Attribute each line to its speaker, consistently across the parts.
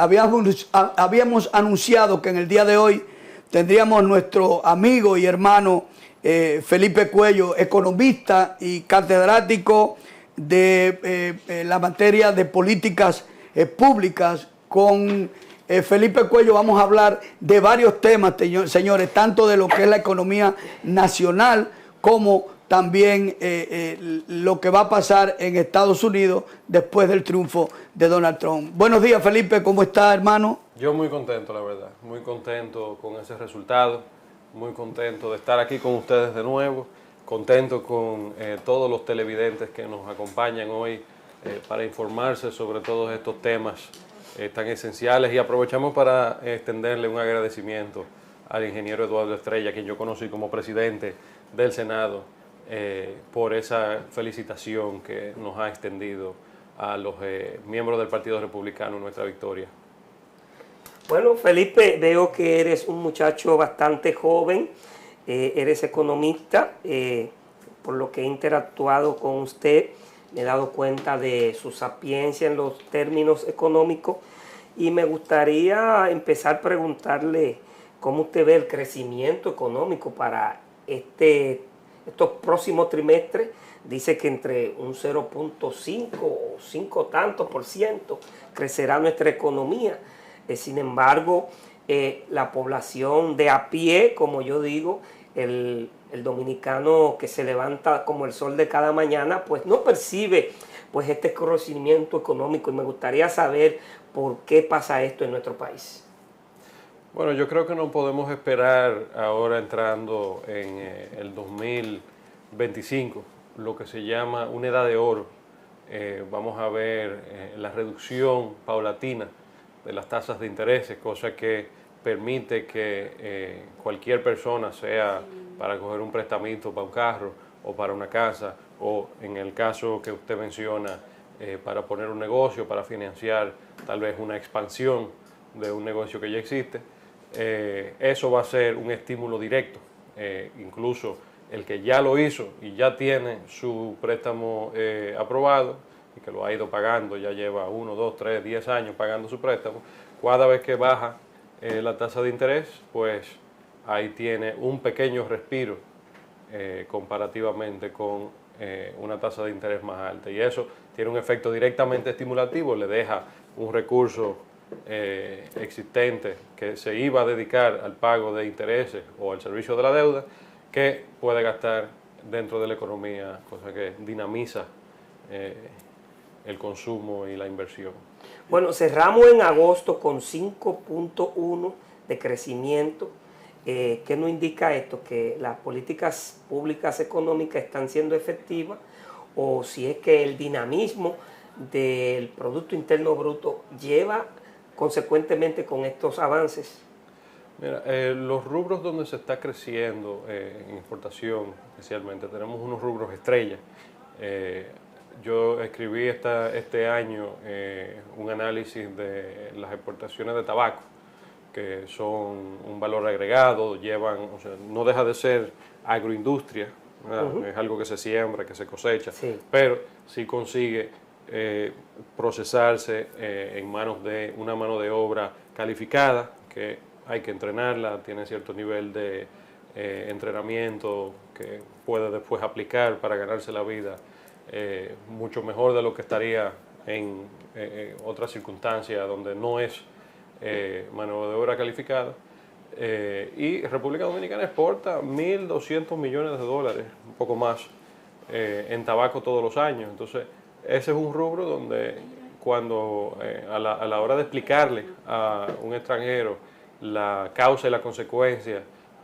Speaker 1: Habíamos anunciado que en el día de hoy tendríamos nuestro amigo y hermano Felipe Cuello, economista y catedrático de la materia de políticas públicas. Con Felipe Cuello vamos a hablar de varios temas, señores, tanto de lo que es la economía nacional como también lo que va a pasar en Estados Unidos después del triunfo de Donald Trump. Buenos días, Felipe, ¿cómo está, hermano?
Speaker 2: Yo muy contento, la verdad, muy contento con ese resultado, muy contento de estar aquí con ustedes de nuevo, contento con todos los televidentes que nos acompañan hoy para informarse sobre todos estos temas tan esenciales, y aprovechamos para extenderle un agradecimiento al ingeniero Eduardo Estrella, quien yo conocí como presidente del Senado, por esa felicitación que nos ha extendido a los miembros del Partido Republicano en nuestra victoria.
Speaker 3: Bueno, Felipe, veo que eres un muchacho bastante joven, eres economista, por lo que he interactuado con usted, me he dado cuenta de su sapiencia en los términos económicos, y me gustaría empezar a preguntarle cómo usted ve el crecimiento económico para estos próximos trimestres. Dice que entre un 0.5 o 5 tantos por ciento crecerá nuestra economía. Sin embargo, la población de a pie, como yo digo, el dominicano que se levanta como el sol de cada mañana, pues no percibe pues este crecimiento económico, y me gustaría saber por qué pasa esto en nuestro país.
Speaker 2: Bueno, yo creo que no podemos esperar ahora, entrando en el 2025, lo que se llama una edad de oro. Vamos a ver la reducción paulatina de las tasas de interés, cosa que permite que cualquier persona, sea para coger un prestamito para un carro o para una casa, o en el caso que usted menciona, para poner un negocio, para financiar tal vez una expansión de un negocio que ya existe, eso va a ser un estímulo directo. Incluso el que ya lo hizo y ya tiene su préstamo aprobado y que lo ha ido pagando, ya lleva 1, 2, 3, 10 años pagando su préstamo, cada vez que baja la tasa de interés, pues ahí tiene un pequeño respiro comparativamente con una tasa de interés más alta, y eso tiene un efecto directamente estimulativo, le deja un recurso existente que se iba a dedicar al pago de intereses o al servicio de la deuda, que puede gastar dentro de la economía, cosa que dinamiza el consumo y la inversión.
Speaker 3: Bueno, cerramos en agosto con 5.1 de crecimiento. ¿Qué nos indica esto? Que las políticas públicas económicas están siendo efectivas, o si es que el dinamismo del Producto Interno Bruto lleva consecuentemente con estos avances.
Speaker 2: Mira, los rubros donde se está creciendo en exportación, especialmente, tenemos unos rubros estrella. Yo escribí este año un análisis de las exportaciones de tabaco, que son un valor agregado, o sea, no deja de ser agroindustria, es algo que se siembra, que se cosecha, sí, pero sí consigue procesarse en manos de una mano de obra calificada, que hay que entrenarla, tiene cierto nivel de entrenamiento que puede después aplicar para ganarse la vida mucho mejor de lo que estaría en otras circunstancias donde no es mano de obra calificada. Y República Dominicana exporta 1.200 millones de dólares, un poco más, en tabaco todos los años. Entonces, ese es un rubro donde cuando a la hora de explicarle a un extranjero la causa y la consecuencia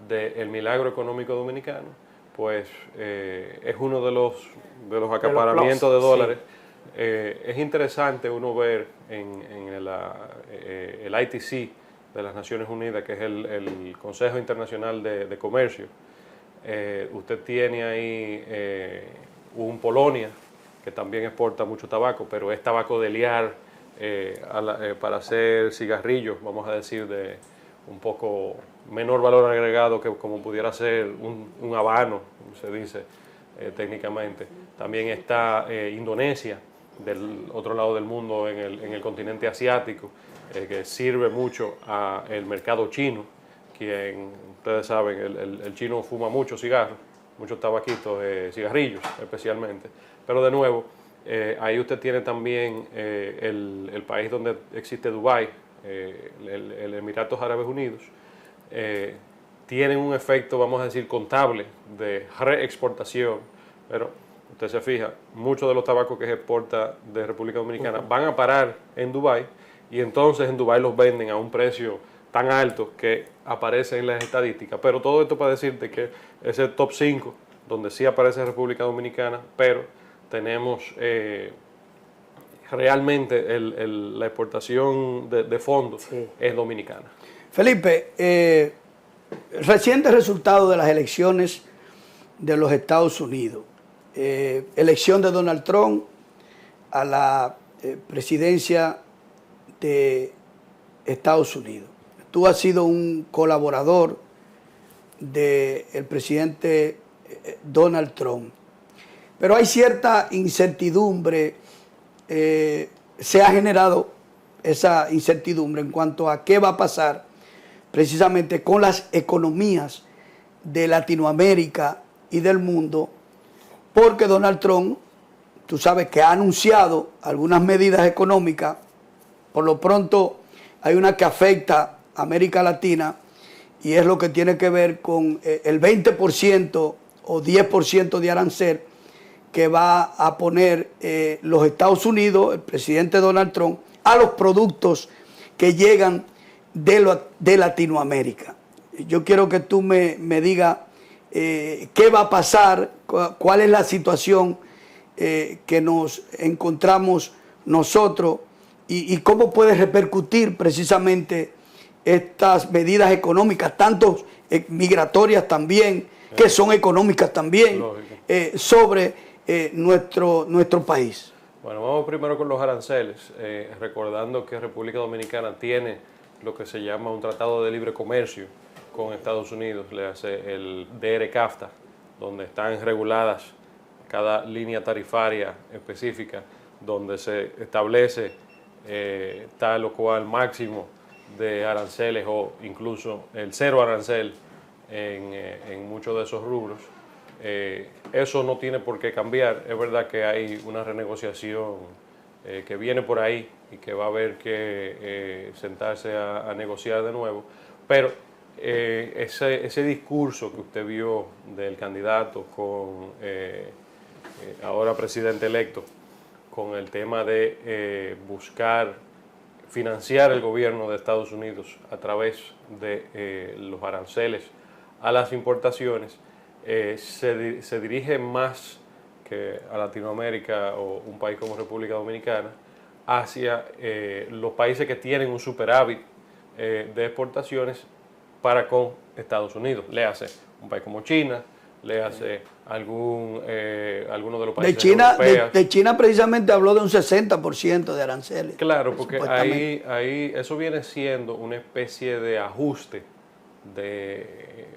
Speaker 2: del milagro económico dominicano, pues es uno de los acaparamientos de dólares. Sí. Es interesante uno ver en el ITC de las Naciones Unidas, que es el Consejo Internacional de Comercio. Usted tiene ahí un Polonia, que también exporta mucho tabaco, pero es tabaco de liar para hacer cigarrillos, vamos a decir, de un poco menor valor agregado que como pudiera ser un habano, se dice técnicamente. También está Indonesia, del otro lado del mundo, en el continente asiático, que sirve mucho al mercado chino, quien, ustedes saben, el chino fuma mucho cigarros, muchos tabaquitos, cigarrillos especialmente, pero de nuevo, ahí usted tiene también el país donde existe Dubái, el Emiratos Árabes Unidos, tienen un efecto, vamos a decir, contable de reexportación, pero usted se fija, muchos de los tabacos que se exporta de República Dominicana van a parar en Dubái y entonces en Dubái los venden a un precio tan alto que aparece en las estadísticas. Pero todo esto para decirte que ese top 5, donde sí aparece República Dominicana, pero tenemos realmente la exportación de fondos es dominicana.
Speaker 1: Felipe, reciente resultado de las elecciones de los Estados Unidos. Elección de Donald Trump a la presidencia de Estados Unidos. Tú has sido un colaborador del presidente Donald Trump, pero hay cierta incertidumbre, se ha generado esa incertidumbre en cuanto a qué va a pasar precisamente con las economías de Latinoamérica y del mundo, porque Donald Trump, tú sabes que ha anunciado algunas medidas económicas. Por lo pronto hay una que afecta a América Latina y es lo que tiene que ver con el 20% o 10% de arancel que va a poner los Estados Unidos, el presidente Donald Trump, a los productos que llegan de Latinoamérica. Yo quiero que tú me digas qué va a pasar, cuál es la situación que nos encontramos nosotros y cómo puede repercutir precisamente estas medidas económicas, tanto migratorias también, que son económicas también, sobre nuestro país.
Speaker 2: Bueno, vamos primero con los aranceles, recordando que República Dominicana tiene lo que se llama un tratado de libre comercio con Estados Unidos, le hace el DR-CAFTA, donde están reguladas cada línea tarifaria específica, donde se establece tal o cual máximo de aranceles o incluso el cero arancel en muchos de esos rubros. Eso no tiene por qué cambiar. Es verdad que hay una renegociación que viene por ahí y que va a haber que sentarse a negociar de nuevo, pero ese discurso que usted vio del candidato con ahora presidente electo, con el tema de buscar financiar el gobierno de Estados Unidos a través de los aranceles a las importaciones, se dirige más que a Latinoamérica o un país como República Dominicana hacia los países que tienen un superávit de exportaciones para con Estados Unidos. Le hace un país como China, le hace alguno de los países europeos.
Speaker 1: De China precisamente habló de un 60% de aranceles.
Speaker 2: Claro, porque ahí eso viene siendo una especie de ajuste de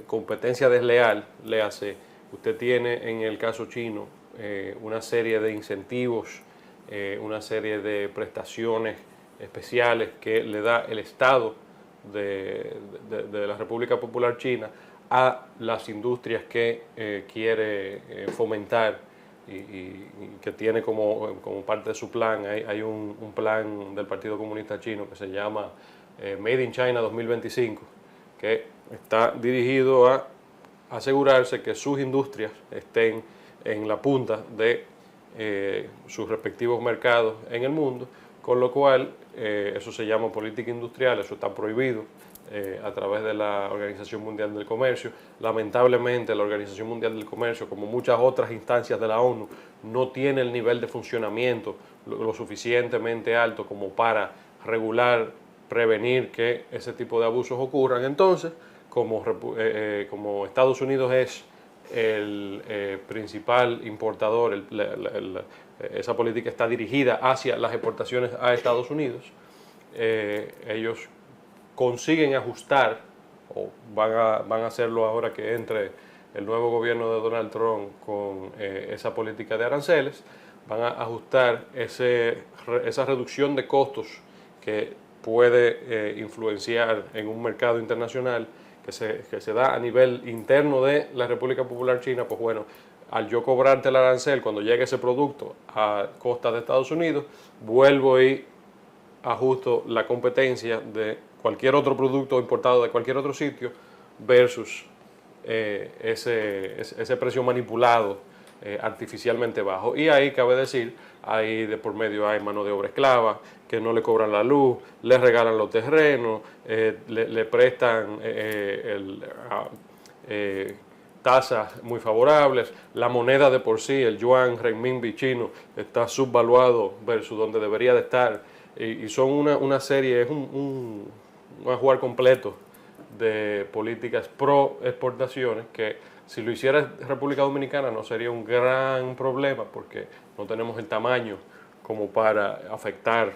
Speaker 2: competencia desleal. Le hace, usted tiene en el caso chino una serie de incentivos, una serie de prestaciones especiales que le da el Estado de la República Popular China a las industrias que quiere fomentar y que tiene como parte de su plan. Hay un plan del Partido Comunista Chino que se llama Made in China 2025, que está dirigido a asegurarse que sus industrias estén en la punta de sus respectivos mercados en el mundo, con lo cual eso se llama política industrial, eso está prohibido a través de la Organización Mundial del Comercio. Lamentablemente la Organización Mundial del Comercio, como muchas otras instancias de la ONU, no tiene el nivel de funcionamiento lo suficientemente alto como para regular, prevenir que ese tipo de abusos ocurran. Entonces, como Estados Unidos es el principal importador, esa política está dirigida hacia las exportaciones a Estados Unidos, ellos consiguen ajustar, o van a hacerlo ahora que entre el nuevo gobierno de Donald Trump con esa política de aranceles, van a ajustar esa reducción de costos que puede influenciar en un mercado internacional que se da a nivel interno de la República Popular China, pues bueno, al yo cobrarte el arancel cuando llegue ese producto a costa de Estados Unidos, vuelvo y ajusto la competencia de cualquier otro producto importado de cualquier otro sitio versus ese precio manipulado artificialmente bajo. Y ahí cabe decir, ahí de por medio hay mano de obra esclava, que no le cobran la luz, le regalan los terrenos, le prestan tasas muy favorables, la moneda de por sí, el yuan, renminbi chino, está subvaluado versus donde debería de estar, y son una serie, es un jugar completo de políticas pro exportaciones que si lo hiciera República Dominicana no sería un gran problema porque no tenemos el tamaño como para afectar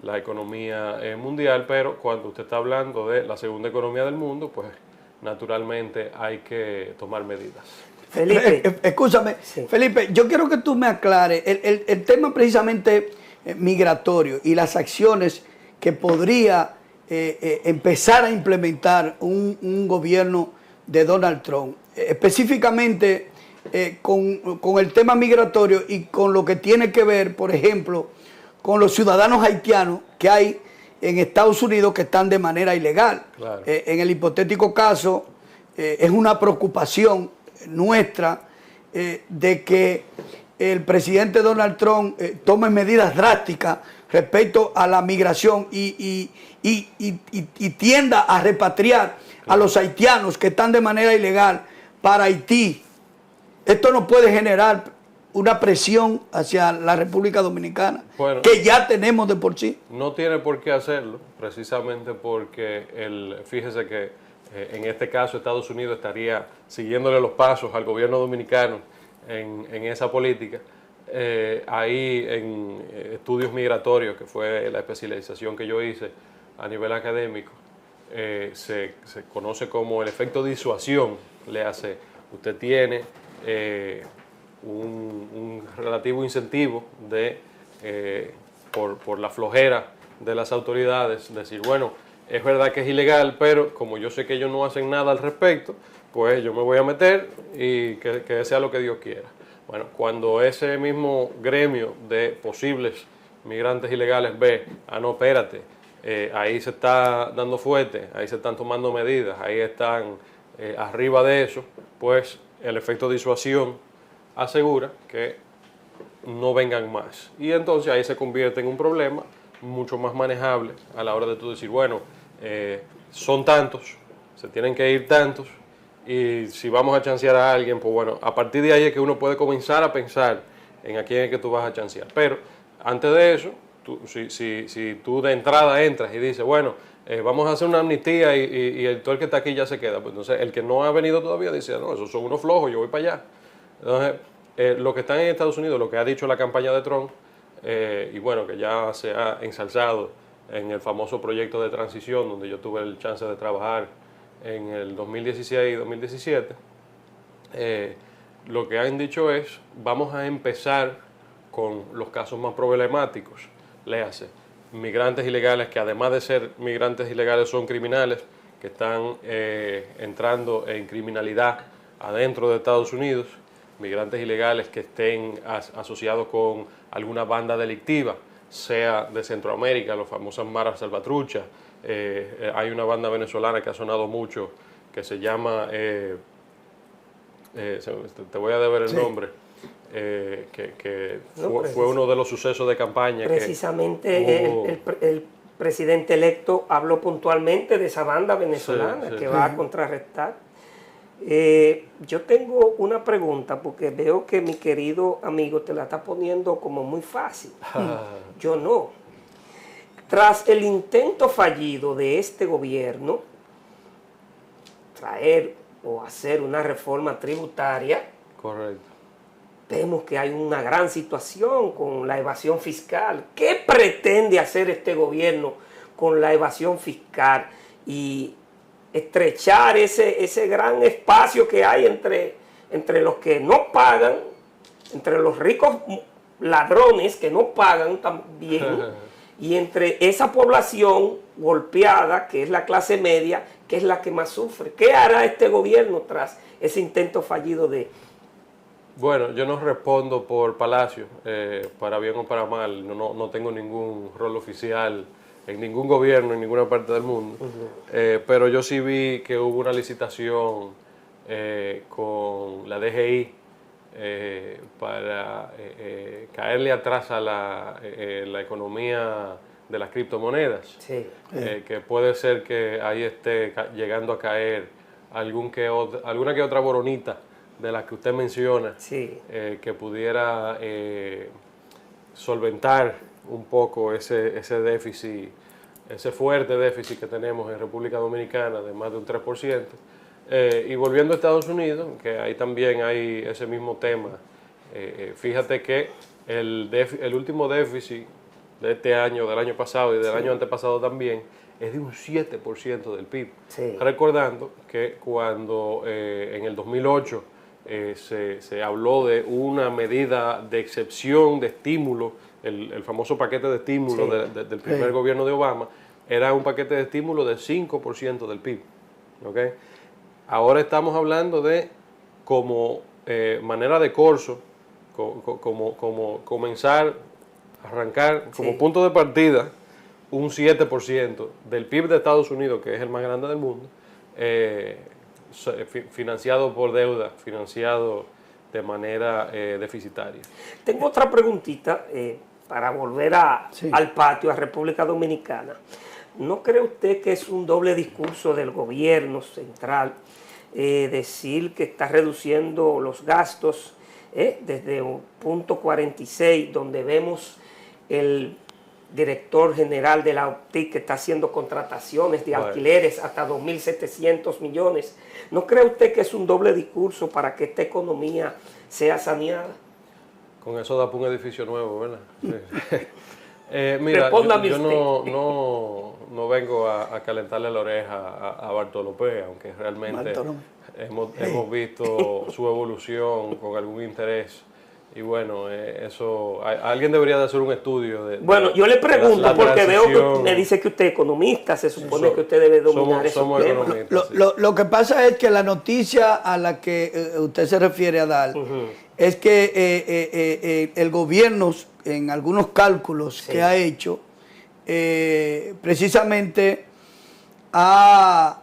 Speaker 2: la economía mundial, pero cuando usted está hablando de la segunda economía del mundo, pues naturalmente hay que tomar medidas.
Speaker 1: Felipe. Escúchame, sí. Felipe, yo quiero que tú me aclares el tema precisamente migratorio y las acciones que podría empezar a implementar un gobierno de Donald Trump, específicamente con el tema migratorio y con lo que tiene que ver, por ejemplo, con los ciudadanos haitianos que hay en Estados Unidos que están de manera ilegal. Claro. En el hipotético caso, es una preocupación nuestra de que el presidente Donald Trump tome medidas drásticas respecto a la migración y tienda a repatriar a los haitianos que están de manera ilegal para Haití. Esto no puede generar una presión hacia la República Dominicana, bueno, que ya tenemos de por sí.
Speaker 2: No tiene por qué hacerlo, precisamente porque fíjese que en este caso Estados Unidos estaría siguiéndole los pasos al gobierno dominicano en esa política. Ahí en estudios migratorios, que fue la especialización que yo hice a nivel académico, se conoce como el efecto disuasión. Le hace, usted tiene un relativo incentivo por la flojera de las autoridades, decir, bueno, es verdad que es ilegal, pero como yo sé que ellos no hacen nada al respecto, pues yo me voy a meter y que sea lo que Dios quiera. Bueno, cuando ese mismo gremio de posibles migrantes ilegales ve, no, espérate, ahí se está dando fuerte, ahí se están tomando medidas, ahí están arriba de eso, pues el efecto disuasión asegura que no vengan más. Y entonces ahí se convierte en un problema mucho más manejable a la hora de tú decir, bueno, son tantos, se tienen que ir tantos, y si vamos a chancear a alguien, pues bueno, a partir de ahí es que uno puede comenzar a pensar en a quién es que tú vas a chancear. Pero antes de eso, si tú de entrada entras y dices, bueno, vamos a hacer una amnistía y todo el que está aquí ya se queda, pues entonces el que no ha venido todavía dice, no, esos son unos flojos, yo voy para allá. Entonces, lo que están en Estados Unidos, lo que ha dicho la campaña de Trump, y bueno, que ya se ha ensalzado en el famoso proyecto de transición, donde yo tuve el chance de trabajar en el 2016 y 2017, lo que han dicho es, vamos a empezar con los casos más problemáticos, léase, migrantes ilegales que además de ser migrantes ilegales son criminales, que están entrando en criminalidad adentro de Estados Unidos, migrantes ilegales que estén asociados con alguna banda delictiva, sea de Centroamérica, los famosos maras salvatruchas. Hay una banda venezolana que ha sonado mucho, que se llama, te voy a deber el nombre, que fue uno de los sucesos de campaña.
Speaker 3: Precisamente el presidente electo habló puntualmente de esa banda venezolana que va a contrarrestar. Yo tengo una pregunta porque veo que mi querido amigo te la está poniendo como muy fácil. Yo no. Tras el intento fallido de este gobierno traer o hacer una reforma tributaria,
Speaker 2: correcto,
Speaker 3: vemos que hay una gran situación con la evasión fiscal. ¿Qué pretende hacer este gobierno con la evasión fiscal y estrechar ese gran espacio que hay entre los que no pagan, entre los ricos ladrones que no pagan también y entre esa población golpeada, que es la clase media, que es la que más sufre. ¿Qué hará este gobierno tras ese intento fallido de...?
Speaker 2: Bueno, yo no respondo por Palacio, para bien o para mal. No tengo ningún rol oficial en ningún gobierno, en ninguna parte del mundo. Pero yo sí vi que hubo una licitación con la DGI para caerle atrás a la economía de las criptomonedas.
Speaker 3: Sí.
Speaker 2: Que puede ser que ahí esté llegando a caer alguna que otra boronita de las que usted menciona,
Speaker 3: Sí.
Speaker 2: Que pudiera solventar un poco ese déficit, ese fuerte déficit que tenemos en República Dominicana de más de un 3%. Y volviendo a Estados Unidos, que ahí también hay ese mismo tema, fíjate que el último déficit de este año, del año pasado y del año antepasado también, es de un 7% del PIB.
Speaker 3: Sí.
Speaker 2: Recordando que cuando en el 2008 se habló de una medida de excepción, de estímulo, el famoso paquete de estímulo del primer gobierno de Obama, era un paquete de estímulo de 5% del PIB. ¿Okay? Ahora estamos hablando de como manera de corso, como comenzar, arrancar como punto de partida un 7% del PIB de Estados Unidos, que es el más grande del mundo, financiado por deuda, financiado de manera deficitaria.
Speaker 3: Tengo otra preguntita para volver al patio, a República Dominicana. ¿No cree usted que es un doble discurso del gobierno central decir que está reduciendo los gastos desde un punto 46, donde vemos el director general de la OPTIC que está haciendo contrataciones de alquileres hasta 2.700 millones? ¿No cree usted que es un doble discurso para que esta economía sea saneada?
Speaker 2: Con eso da para un edificio nuevo, ¿verdad? Sí. Mira, yo no vengo a calentarle la oreja a Bartolomé, aunque realmente hemos visto su evolución con algún interés. Y bueno, eso alguien debería de hacer un estudio de
Speaker 3: bueno, yo le pregunto porque veo que me dice que usted es economista, se supone que usted debe dominar eso.
Speaker 2: Somos economistas.
Speaker 1: Lo que pasa es que la noticia a la que usted se refiere, Adal, es que el gobierno, en algunos cálculos que ha hecho, precisamente ha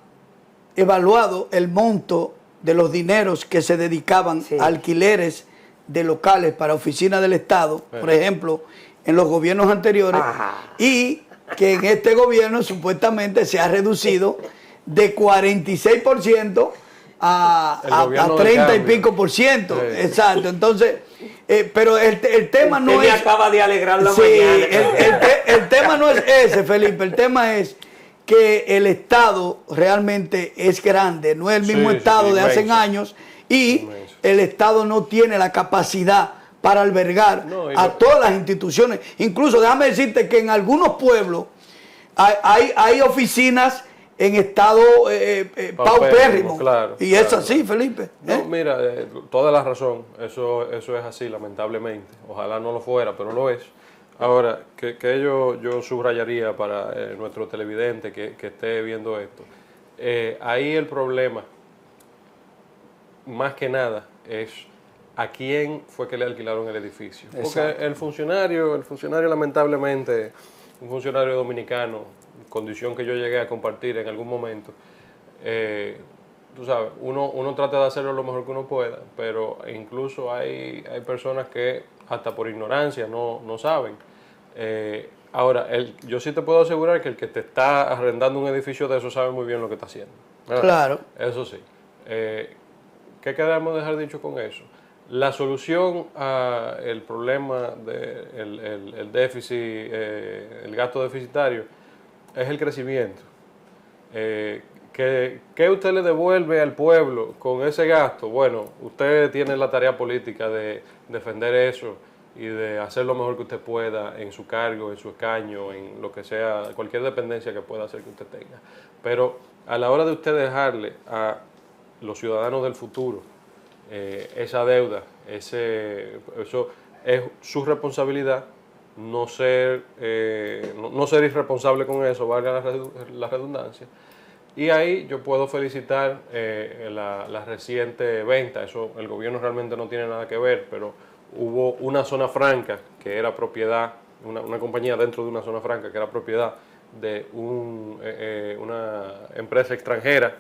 Speaker 1: evaluado el monto de los dineros que se dedicaban a alquileres de locales para oficinas del Estado, por ejemplo, en los gobiernos anteriores, y que en este gobierno supuestamente se ha reducido de 46% a 30 y pico por ciento. Exacto. Entonces, pero el tema no es...
Speaker 3: me acaba de alegrar la mañana.
Speaker 1: El tema no es ese, Felipe. El tema es que el Estado realmente es grande. No es el mismo Estado de hace años. Y el Estado no tiene la capacidad para albergar a todas las instituciones. Incluso déjame decirte que en algunos pueblos hay oficinas en estado paupérrimo.
Speaker 2: Claro,
Speaker 1: y es así, Felipe.
Speaker 2: No, mira, toda la razón. Eso es así, lamentablemente. Ojalá no lo fuera, pero lo es. Ahora, que yo subrayaría para nuestro televidente que esté viendo esto. Ahí el problema, más que nada, es a quién fue que le alquilaron el edificio. Porque el funcionario lamentablemente, un funcionario dominicano, condición que yo llegué a compartir en algún momento, tú sabes, uno trata de hacerlo lo mejor que uno pueda, pero incluso hay personas que hasta por ignorancia no saben. Ahora, yo sí te puedo asegurar que el que te está arrendando un edificio de eso sabe muy bien lo que está haciendo. ¿Verdad? Claro. Eso sí. ¿Qué queremos dejar dicho con eso? La solución al problema del déficit, el gasto deficitario, es el crecimiento. ¿Qué usted le devuelve al pueblo con ese gasto? Bueno, usted tiene la tarea política de defender eso y de hacer lo mejor que usted pueda en su cargo, en su escaño, en lo que sea, cualquier dependencia que pueda hacer que usted tenga. Pero a la hora de usted dejarle a los ciudadanos del futuro esa deuda, eso es su responsabilidad no ser irresponsable con eso, valga la redundancia. Y ahí yo puedo felicitar la reciente venta. Eso el gobierno realmente no tiene nada que ver, pero hubo una zona franca que era propiedad, una compañía dentro de una zona franca que era propiedad de una empresa extranjera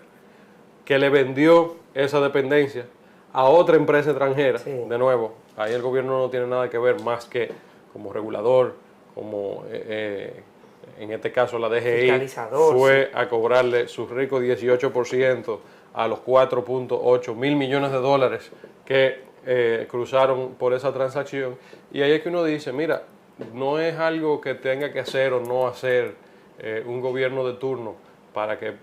Speaker 2: que le vendió esa dependencia a otra empresa extranjera. Sí. De nuevo, ahí el gobierno no tiene nada que ver más que como regulador, como en este caso la DGI fue a cobrarle su rico 18% a los 4.8 mil millones de dólares que cruzaron por esa transacción. Y ahí es que uno dice, mira, no es algo que tenga que hacer o no hacer un gobierno de turno para que...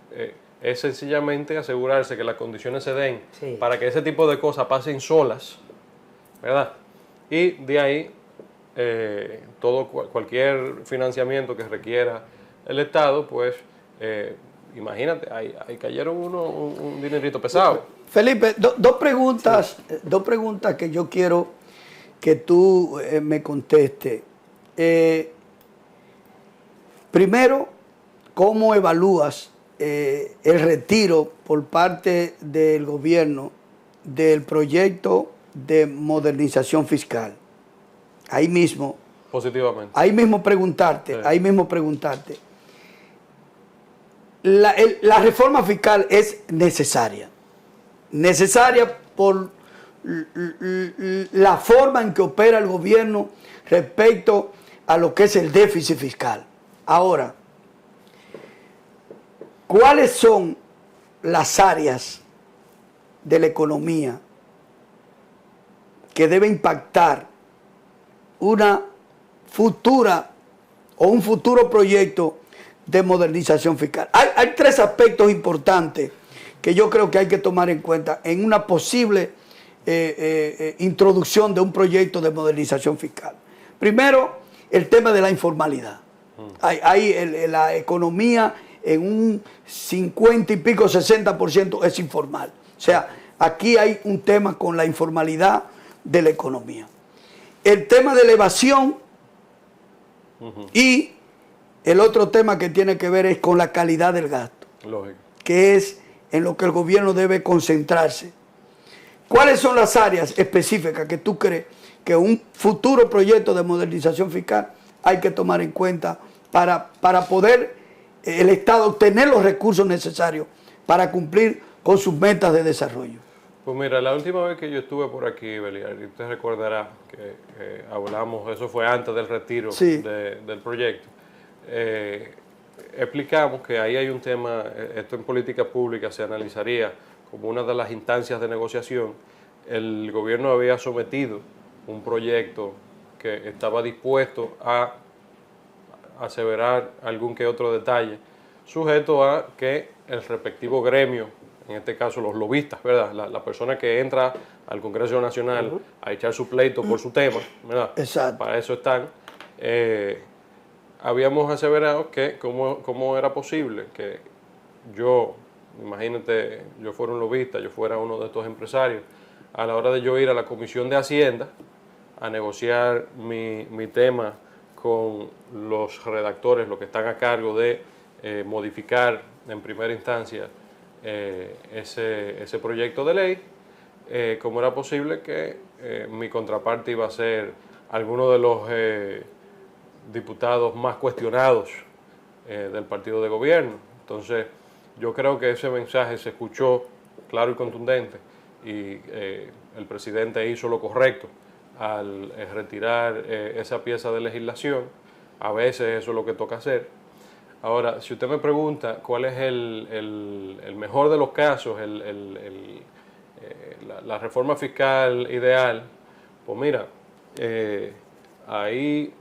Speaker 2: es sencillamente asegurarse que las condiciones se den para que ese tipo de cosas pasen solas, ¿verdad? Y de ahí cualquier financiamiento que requiera el Estado, pues imagínate, ahí cayeron un dinerito pesado.
Speaker 1: Felipe, dos preguntas que yo quiero que tú me contestes. Primero, ¿cómo evalúas el retiro por parte del gobierno del proyecto de modernización fiscal? Ahí mismo.
Speaker 2: Positivamente.
Speaker 1: Ahí mismo preguntarte. La reforma fiscal es necesaria. Necesaria por la forma en que opera el gobierno respecto a lo que es el déficit fiscal. Ahora, ¿cuáles son las áreas de la economía que debe impactar una futura o un futuro proyecto de modernización fiscal? Hay tres aspectos importantes que yo creo que hay que tomar en cuenta en una posible introducción de un proyecto de modernización fiscal. Primero, el tema de la informalidad. La economía en un 50 y pico, 60% es informal. O sea, aquí hay un tema con la informalidad de la economía. El tema de la evasión y el otro tema que tiene que ver es con la calidad del gasto.
Speaker 2: Lógico.
Speaker 1: Que es en lo que el gobierno debe concentrarse. ¿Cuáles son las áreas específicas que tú crees que un futuro proyecto de modernización fiscal hay que tomar en cuenta para poder el Estado obtener los recursos necesarios para cumplir con sus metas de desarrollo?
Speaker 2: Pues mira, la última vez que yo estuve por aquí, Beliar, y usted recordará que hablamos, eso fue antes del retiro del proyecto, explicamos que ahí hay un tema, esto en política pública se analizaría como una de las instancias de negociación. El gobierno había sometido un proyecto que estaba dispuesto a aseverar algún que otro detalle, sujeto a que el respectivo gremio, en este caso los lobistas, ¿verdad? La persona que entra al Congreso Nacional a echar su pleito por su tema, ¿verdad?
Speaker 1: Exacto.
Speaker 2: Para eso están. Habíamos aseverado que cómo era posible que yo, imagínate, yo fuera un lobista, yo fuera uno de estos empresarios, a la hora de yo ir a la Comisión de Hacienda a negociar mi tema con los redactores, los que están a cargo de modificar en primera instancia ese proyecto de ley, cómo era posible que mi contraparte iba a ser alguno de los diputados más cuestionados del partido de gobierno. Entonces, yo creo que ese mensaje se escuchó claro y contundente y el presidente hizo lo correcto al retirar esa pieza de legislación. A veces eso es lo que toca hacer. Ahora, si usted me pregunta cuál es el mejor de los casos, la reforma fiscal ideal, pues mira, ahí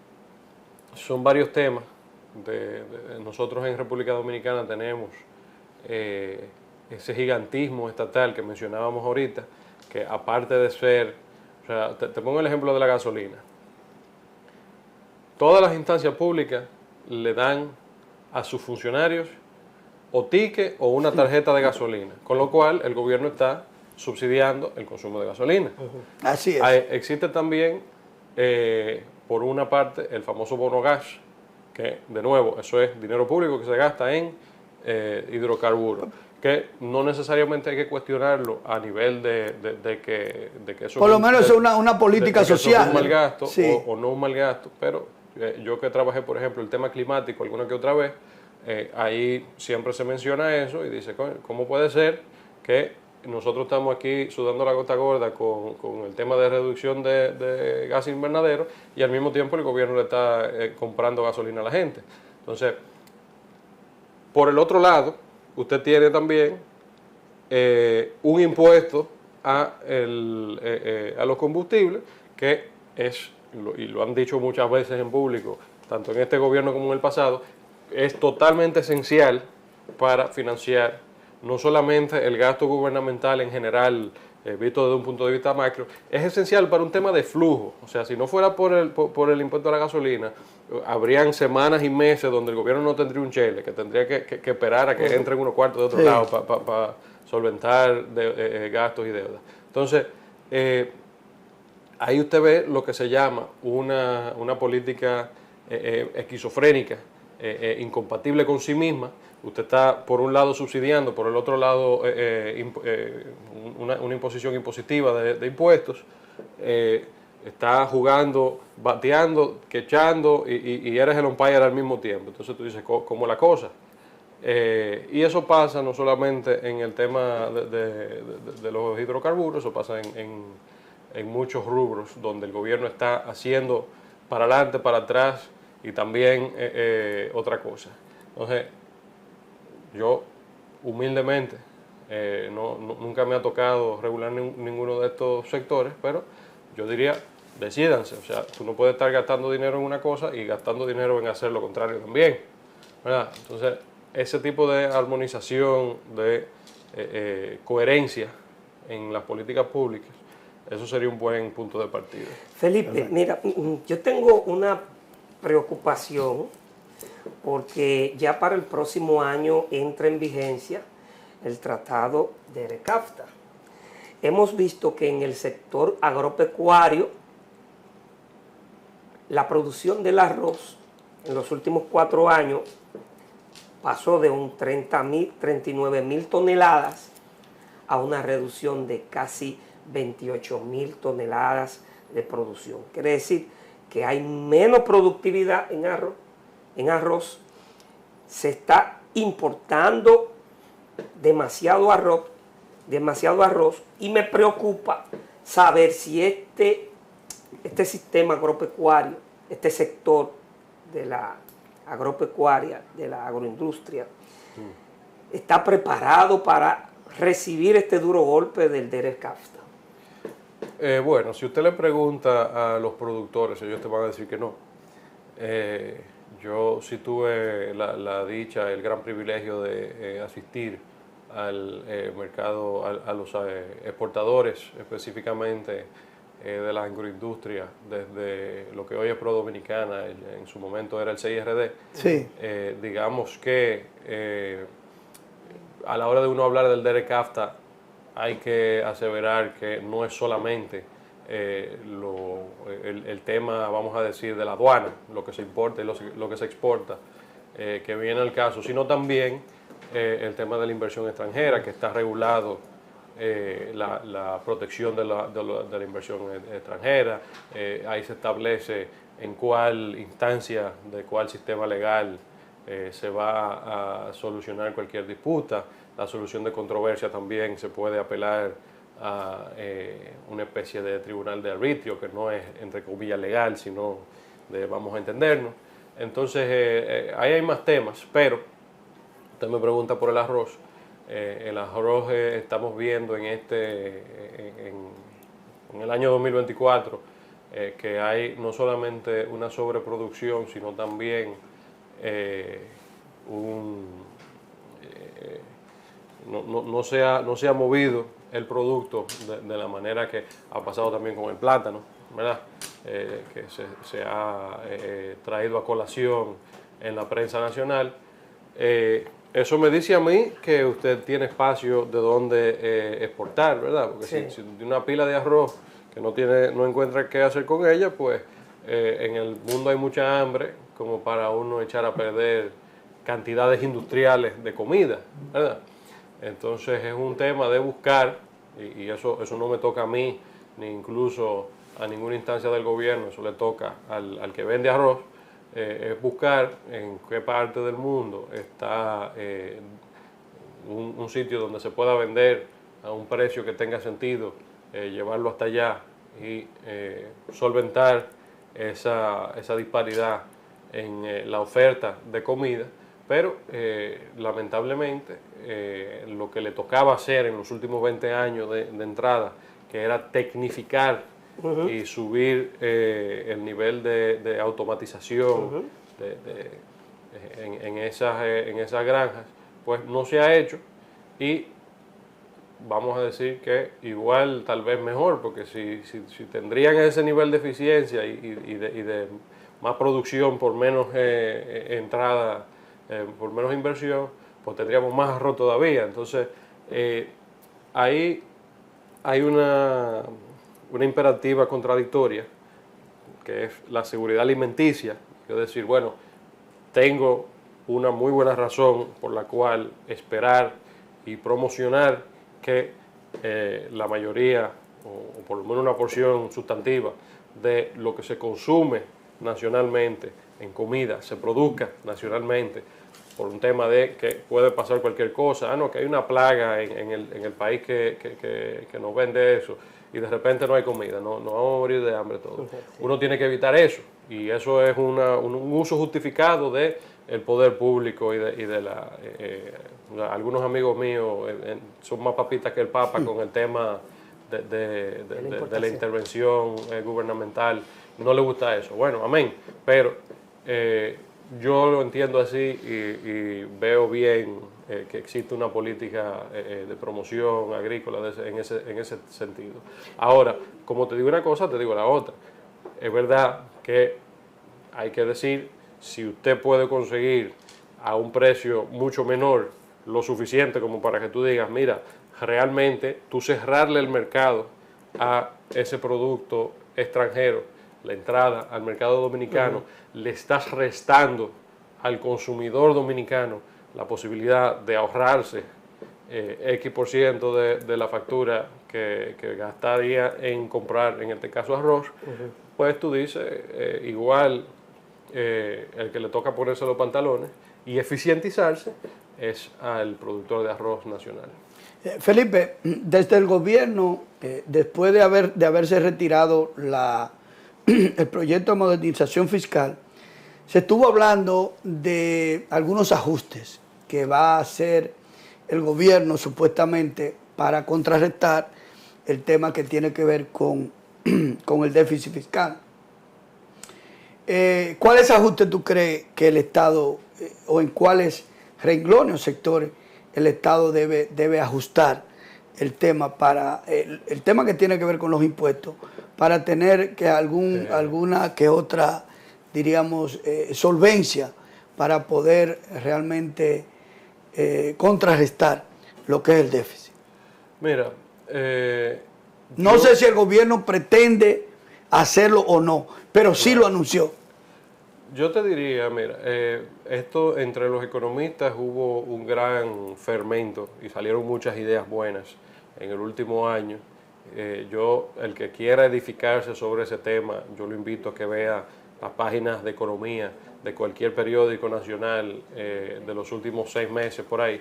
Speaker 2: son varios temas. Nosotros en República Dominicana tenemos ese gigantismo estatal que mencionábamos ahorita, que aparte de ser, o sea, te pongo el ejemplo de la gasolina. Todas las instancias públicas le dan a sus funcionarios o ticket o una tarjeta de gasolina, con lo cual el gobierno está subsidiando el consumo de gasolina.
Speaker 1: Así es.
Speaker 2: Existe también por una parte, el famoso bono gas, que de nuevo, eso es dinero público que se gasta en hidrocarburos, que no necesariamente hay que cuestionarlo a nivel de que eso
Speaker 1: por lo menos es una política social.
Speaker 2: Es un mal gasto,
Speaker 1: sí,
Speaker 2: o no un mal gasto, pero yo que trabajé, por ejemplo, el tema climático alguna que otra vez, ahí siempre se menciona eso y dice, ¿cómo puede ser que nosotros estamos aquí sudando la gota gorda con el tema de reducción de gas invernadero y al mismo tiempo el gobierno le está comprando gasolina a la gente? Entonces, por el otro lado, usted tiene también un impuesto a los combustibles que es, y lo han dicho muchas veces en público, tanto en este gobierno como en el pasado, es totalmente esencial para financiar no solamente el gasto gubernamental en general, visto desde un punto de vista macro, es esencial para un tema de flujo. O sea, si no fuera por el impuesto a la gasolina, habrían semanas y meses donde el gobierno no tendría un chele, que tendría que esperar a que entren unos cuartos de otro lado para solventar gastos y deudas. Entonces, ahí usted ve lo que se llama una política esquizofrénica, incompatible con sí misma. Usted está, por un lado, subsidiando, por el otro lado, una imposición impositiva de impuestos. Está jugando, bateando, quechando y eres el umpire al mismo tiempo. Entonces tú dices, ¿cómo la cosa? Y eso pasa no solamente en el tema de los hidrocarburos, eso pasa en muchos rubros donde el gobierno está haciendo para adelante, para atrás y también otra cosa. Entonces, yo humildemente nunca me ha tocado regular ninguno de estos sectores, pero yo diría, decídanse. O sea, tú no puedes estar gastando dinero en una cosa y gastando dinero en hacer lo contrario también, ¿verdad? Entonces, ese tipo de armonización, de coherencia en las políticas públicas, eso sería un buen punto de partida.
Speaker 3: Felipe, mira, yo tengo una preocupación porque ya para el próximo año entra en vigencia el tratado de ERE-CAFTA. Hemos visto que en el sector agropecuario la producción del arroz en los últimos 4 años pasó de un 39.000 toneladas a una reducción de casi 28.000 toneladas de producción. Quiere decir que hay menos productividad en arroz, se está importando demasiado arroz y me preocupa saber si este sistema agropecuario, este sector de la agropecuaria, de la agroindustria, está preparado para recibir este duro golpe del ERE-CAFTA.
Speaker 2: Bueno, si usted le pregunta a los productores, ellos te van a decir que no. Yo sí tuve la dicha, el gran privilegio de asistir al mercado, a los exportadores específicamente de la agroindustria, desde lo que hoy es Pro Dominicana, en su momento era el CIRD.
Speaker 1: Sí.
Speaker 2: Digamos que a la hora de uno hablar del ERE-CAFTA, hay que aseverar que no es solamente el tema, vamos a decir, de la aduana, lo que se importa y lo que se exporta, que viene al caso, sino también el tema de la inversión extranjera, que está regulado la protección de la inversión extranjera. Ahí se establece en cuál instancia, de cuál sistema legal se va a solucionar cualquier disputa. La solución de controversia también se puede apelar a una especie de tribunal de arbitrio, que no es, entre comillas, legal, sino de vamos a entendernos. Entonces, ahí hay más temas, pero usted me pregunta por el arroz. El arroz estamos viendo en el año 2024 que hay no solamente una sobreproducción, sino también no se ha movido el producto de la manera que ha pasado también con el plátano, ¿verdad? Que se ha traído a colación en la prensa nacional. Eso me dice a mí que usted tiene espacio de donde exportar, ¿verdad? Porque si tiene una pila de arroz que no encuentra qué hacer con ella, pues en el mundo hay mucha hambre como para uno echar a perder cantidades industriales de comida, ¿verdad? Entonces es un tema de buscar, y eso no me toca a mí, ni incluso a ninguna instancia del gobierno, eso le toca al que vende arroz, es buscar en qué parte del mundo está un sitio donde se pueda vender a un precio que tenga sentido, llevarlo hasta allá y solventar esa disparidad en la oferta de comida. Pero lamentablemente lo que le tocaba hacer en los últimos 20 años de entrada, que era tecnificar y subir el nivel de automatización en esas granjas, pues no se ha hecho, y vamos a decir que igual tal vez mejor, porque si tendrían ese nivel de eficiencia y de más producción por menos entrada, por menos inversión, pues tendríamos más arroz todavía. Entonces ahí hay una imperativa contradictoria, que es la seguridad alimenticia. Es decir, bueno, tengo una muy buena razón por la cual esperar y promocionar que la mayoría, o por lo menos una porción sustantiva de lo que se consume nacionalmente en comida, se produzca nacionalmente, por un tema de que puede pasar cualquier cosa. No, que hay una plaga en el país que nos vende eso, y de repente no hay comida, no vamos a morir de hambre todos. Uno tiene que evitar eso, y eso es un uso justificado del poder público y de algunos amigos míos son más papitas que el Papa con el tema de la intervención gubernamental. No le gusta eso. Bueno, amén, pero yo lo entiendo así, y veo bien que existe una política de promoción agrícola en ese sentido. Ahora, como te digo una cosa, te digo la otra. Es verdad que hay que decir, si usted puede conseguir a un precio mucho menor lo suficiente como para que tú digas, mira, realmente tú cerrarle el mercado a ese producto extranjero, la entrada al mercado dominicano, le estás restando al consumidor dominicano la posibilidad de ahorrarse X% de la factura que gastaría en comprar, en este caso, arroz. Pues tú dices, igual el que le toca ponerse los pantalones y eficientizarse es al productor de arroz nacional.
Speaker 1: Felipe, desde el gobierno, después de haberse retirado el proyecto de modernización fiscal, se estuvo hablando de algunos ajustes que va a hacer el gobierno supuestamente para contrarrestar el tema que tiene que ver con el déficit fiscal. ¿Cuáles ajustes tú crees que el Estado, o en cuáles renglones o sectores el Estado debe ajustar el tema el tema que tiene que ver con los impuestos, para tener que alguna que otra, diríamos, solvencia para poder realmente contrarrestar lo que es el déficit?
Speaker 2: Mira,
Speaker 1: no sé si el gobierno pretende hacerlo o no, pero sí lo anunció.
Speaker 2: Yo te diría, mira, esto entre los economistas hubo un gran fermento y salieron muchas ideas buenas en el último año. El que quiera edificarse sobre ese tema, yo lo invito a que vea las páginas de economía de cualquier periódico nacional de los últimos 6 meses por ahí.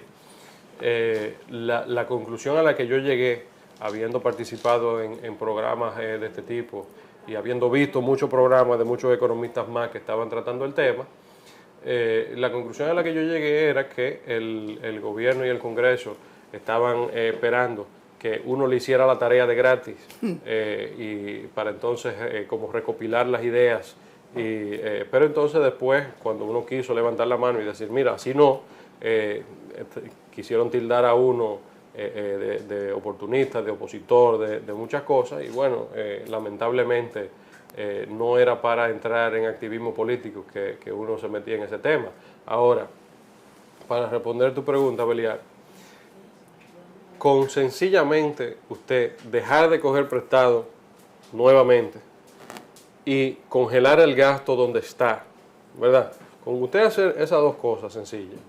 Speaker 2: La conclusión a la que yo llegué, habiendo participado en programas de este tipo y habiendo visto muchos programas de muchos economistas más que estaban tratando el tema, la conclusión a la que yo llegué era que el gobierno y el Congreso estaban esperando que uno le hiciera la tarea de gratis y para entonces como recopilar las ideas. Pero entonces después, cuando uno quiso levantar la mano y decir, mira, así no, quisieron tildar a uno de oportunista, de opositor, de muchas cosas, y bueno, lamentablemente no era para entrar en activismo político que uno se metía en ese tema. Ahora, para responder tu pregunta, Beliar, con sencillamente usted dejar de coger prestado nuevamente y congelar el gasto donde está, ¿verdad? Con usted hacer esas dos cosas sencillas,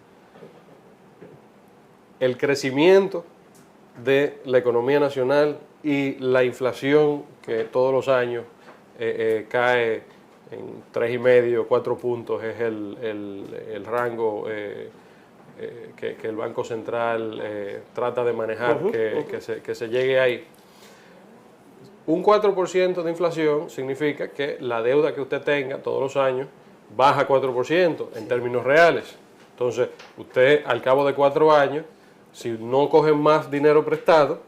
Speaker 2: el crecimiento de la economía nacional y la inflación que todos los años cae en 3,5, 4 puntos, es el rango que el Banco Central trata de manejar, que se llegue ahí. Un 4% de inflación significa que la deuda que usted tenga todos los años baja 4% en términos reales. Entonces, usted al cabo de 4 años, si no cogen más dinero prestado,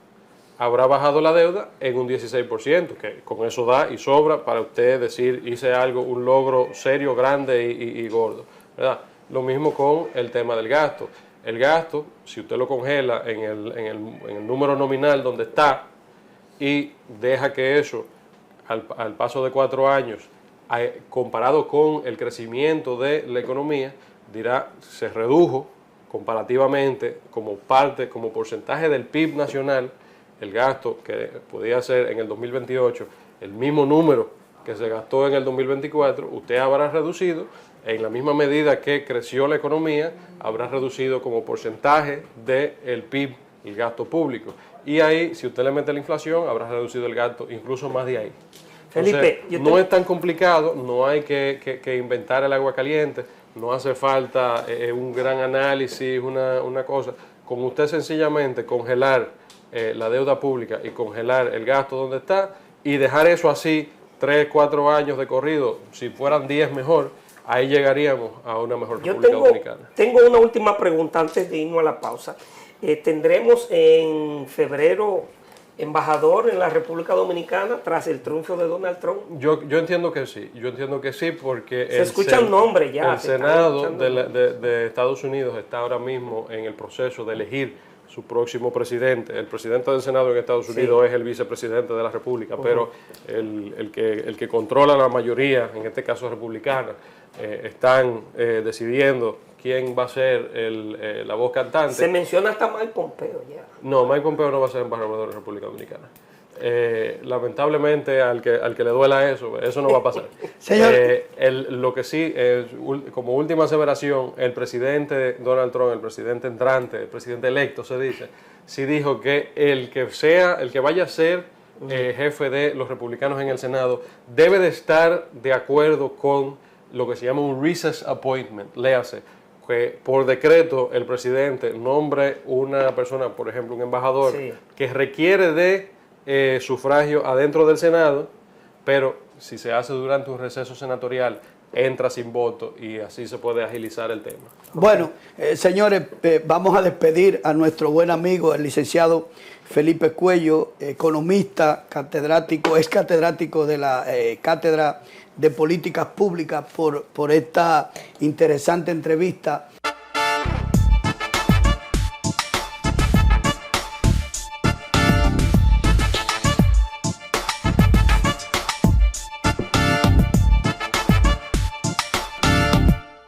Speaker 2: habrá bajado la deuda en un 16%, que con eso da y sobra para usted decir, hice algo, un logro serio, grande y gordo, ¿verdad? Lo mismo con el tema del gasto. El gasto, si usted lo congela en el número nominal donde está y deja que eso, al paso de 4 años, comparado con el crecimiento de la economía, dirá, se redujo comparativamente como parte, como porcentaje del PIB nacional, el gasto que podía ser en el 2028, el mismo número que se gastó en el 2024, usted habrá reducido, en la misma medida que creció la economía, habrá reducido como porcentaje del PIB el gasto público. Y ahí, si usted le mete la inflación, habrá reducido el gasto incluso más de ahí. Felipe, entonces, no es tan complicado, no hay que inventar el agua caliente, no hace falta un gran análisis, una cosa. Con usted sencillamente congelar la deuda pública y congelar el gasto donde está y dejar eso así 3, 4 años de corrido, si fueran 10 mejor, ahí llegaríamos a una mejor República Dominicana.
Speaker 3: Tengo una última pregunta antes de irnos a la pausa. ¿Tendremos en febrero embajador en la República Dominicana tras el triunfo de Donald Trump?
Speaker 2: Yo entiendo que sí, porque
Speaker 3: se escucha un nombre ya.
Speaker 2: El Senado de Estados Unidos está ahora mismo en el proceso de elegir su próximo presidente. El presidente del Senado en Estados Unidos es el vicepresidente de la República, pero el que controla la mayoría, en este caso republicana, están decidiendo quién va a ser la voz cantante.
Speaker 3: Se menciona hasta Mike Pompeo ya.
Speaker 2: No, Mike Pompeo no va a ser embajador de la República Dominicana. Lamentablemente al que le duela eso no va a pasar.
Speaker 1: Señor.
Speaker 2: Lo que sí, como última aseveración, el presidente Donald Trump, el presidente entrante, el presidente electo se dice, sí dijo que el que vaya a ser jefe de los republicanos en el Senado debe de estar de acuerdo con lo que se llama un recess appointment, léase, que por decreto el presidente nombre una persona, por ejemplo un embajador, que requiere de sufragio adentro del Senado, pero si se hace durante un receso senatorial, entra sin voto y así se puede agilizar el tema.
Speaker 1: Bueno, señores, vamos a despedir a nuestro buen amigo, el licenciado Felipe Cuello, economista, catedrático, ex catedrático de la Cátedra de Políticas Públicas, por esta interesante entrevista.